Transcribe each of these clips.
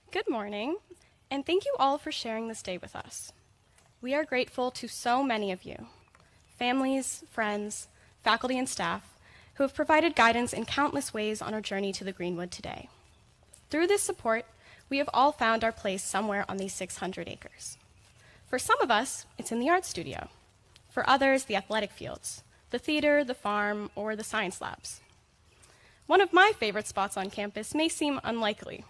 Good morning, and thank you all for sharing this day with us. We are grateful to so many of you, families, friends, faculty, and staff, who have provided guidance in countless ways on our journey to the Greenwood today. Through this support, we have all found our place somewhere on these 600 acres. For some of us, it's in the art studio. For others, the athletic fields, the theater, the farm, or the science labs. One of my favorite spots on campus may seem unlikely.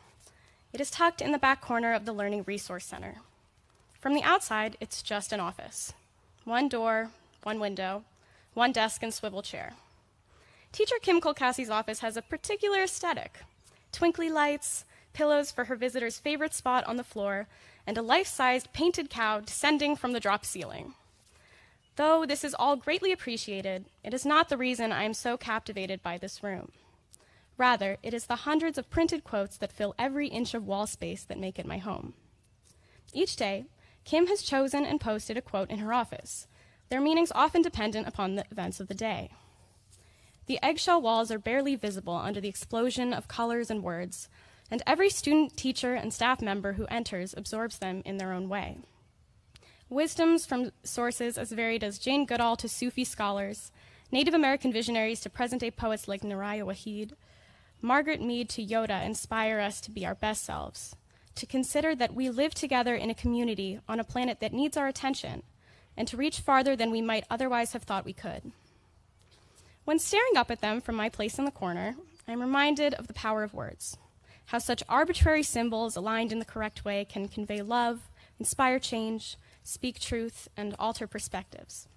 It is tucked in the back corner of the Learning Resource Center. From the outside, it's just an office. One door, one window, one desk and swivel chair. Teacher Kim Kolkassi's office has a particular aesthetic. Twinkly lights, pillows for her visitor's favorite spot on the floor, and a life-sized painted cow descending from the drop ceiling. Though this is all greatly appreciated, it is not the reason I am so captivated by this room. Rather, it is the hundreds of printed quotes that fill every inch of wall space that make it my home. Each day, Kim has chosen and posted a quote in her office, their meanings often dependent upon the events of the day. The eggshell walls are barely visible under the explosion of colors and words, and every student, teacher, and staff member who enters absorbs them in their own way. Wisdoms from sources as varied as Jane Goodall to Sufi scholars, Native American visionaries to present-day poets like Naraya Wahid, Margaret Mead to Yoda inspire us to be our best selves, to consider that we live together in a community on a planet that needs our attention, and to reach farther than we might otherwise have thought we could. When staring up at them from my place in the corner, I'm reminded of the power of words, how such arbitrary symbols aligned in the correct way can convey love, inspire change, speak truth, and alter perspectives.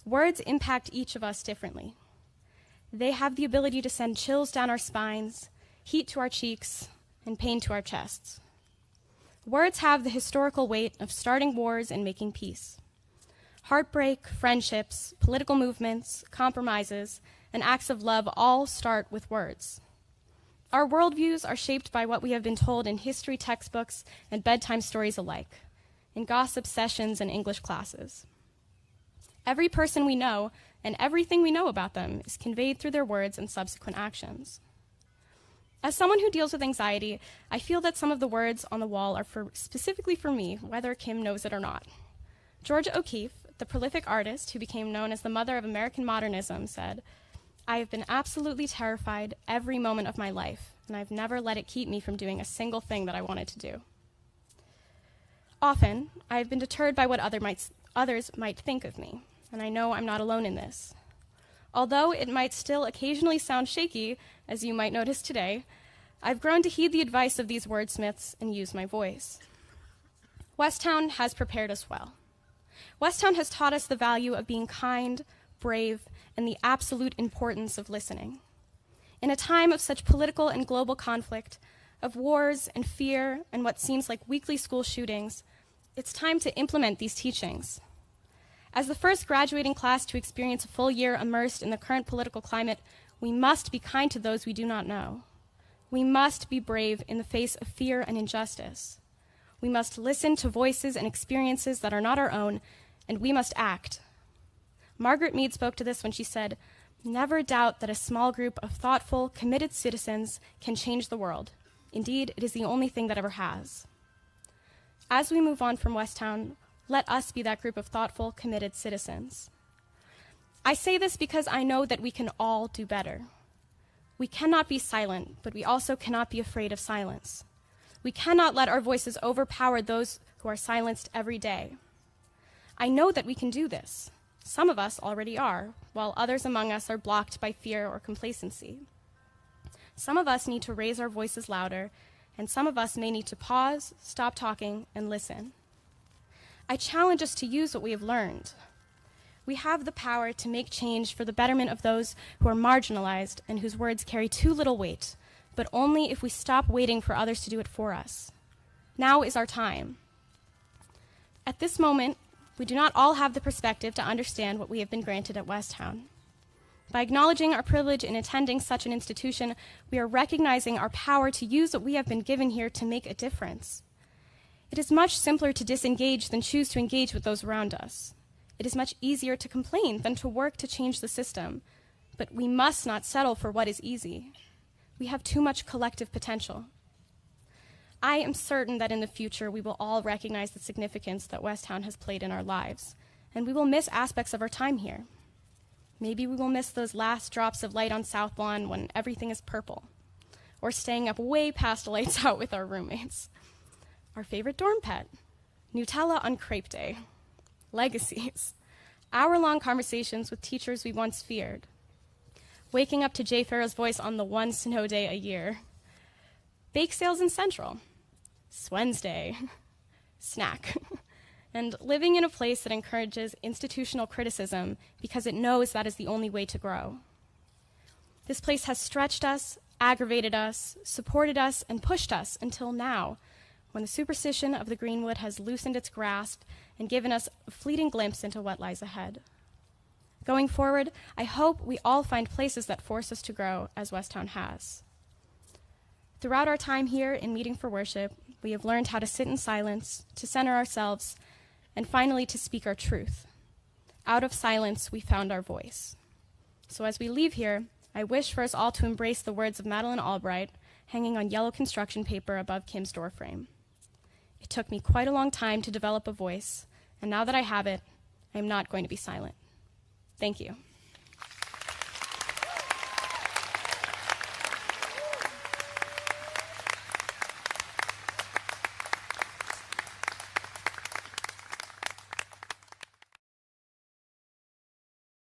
Words impact each of us differently. They have the ability to send chills down our spines, heat to our cheeks, and pain to our chests. Words have the historical weight of starting wars and making peace. Heartbreak, friendships, political movements, compromises, and acts of love all start with words. Our worldviews are shaped by what we have been told in history textbooks and bedtime stories alike, in gossip sessions and English classes. Every person we know and everything we know about them is conveyed through their words and subsequent actions. As someone who deals with anxiety, I feel that some of the words on the wall are specifically for me, whether Kim knows it or not. Georgia O'Keeffe, the prolific artist who became known as the mother of American modernism, said, "I have been absolutely terrified every moment of my life, and I've never let it keep me from doing a single thing that I wanted to do." Often, I have been deterred by what others might think of me, and I know I'm not alone in this. Although it might still occasionally sound shaky, as you might notice today, I've grown to heed the advice of these wordsmiths and use my voice. Westtown has prepared us well. Westtown has taught us the value of being kind, brave, and the absolute importance of listening. In a time of such political and global conflict, of wars and fear and what seems like weekly school shootings, it's time to implement these teachings. As the first graduating class to experience a full year immersed in the current political climate, we must be kind to those we do not know. We must be brave in the face of fear and injustice. We must listen to voices and experiences that are not our own, and we must act. Margaret Mead spoke to this when she said, "Never doubt that a small group of thoughtful, committed citizens can change the world. Indeed, it is the only thing that ever has." As we move on from Westtown, let us be that group of thoughtful, committed citizens. I say this because I know that we can all do better. We cannot be silent, but we also cannot be afraid of silence. We cannot let our voices overpower those who are silenced every day. I know that we can do this. Some of us already are, while others among us are blocked by fear or complacency. Some of us need to raise our voices louder, and some of us may need to pause, stop talking, and listen. I challenge us to use what we have learned. We have the power to make change for the betterment of those who are marginalized and whose words carry too little weight, but only if we stop waiting for others to do it for us. Now is our time. At this moment, we do not all have the perspective to understand what we have been granted at Westtown. By acknowledging our privilege in attending such an institution, we are recognizing our power to use what we have been given here to make a difference. It is much simpler to disengage than choose to engage with those around us. It is much easier to complain than to work to change the system, but we must not settle for what is easy. We have too much collective potential. I am certain that in the future we will all recognize the significance that Westtown has played in our lives, and we will miss aspects of our time here. Maybe we will miss those last drops of light on South Lawn when everything is purple, or staying up way past lights out with our roommates. Our favorite dorm pet, Nutella on crepe day, legacies, hour-long conversations with teachers we once feared, waking up to Jay Farrow's voice on the one snow day a year, bake sales in Central, Swensday, snack, and living in a place that encourages institutional criticism because it knows that is the only way to grow. This place has stretched us, aggravated us, supported us, and pushed us until now, when the superstition of the Greenwood has loosened its grasp and given us a fleeting glimpse into what lies ahead. Going forward, I hope we all find places that force us to grow as Westtown has. Throughout our time here in Meeting for Worship, we have learned how to sit in silence, to center ourselves, and finally to speak our truth. Out of silence, we found our voice. So as we leave here, I wish for us all to embrace the words of Madeleine Albright hanging on yellow construction paper above Kim's doorframe. It took me quite a long time to develop a voice, and now that I have it, I am not going to be silent. Thank you.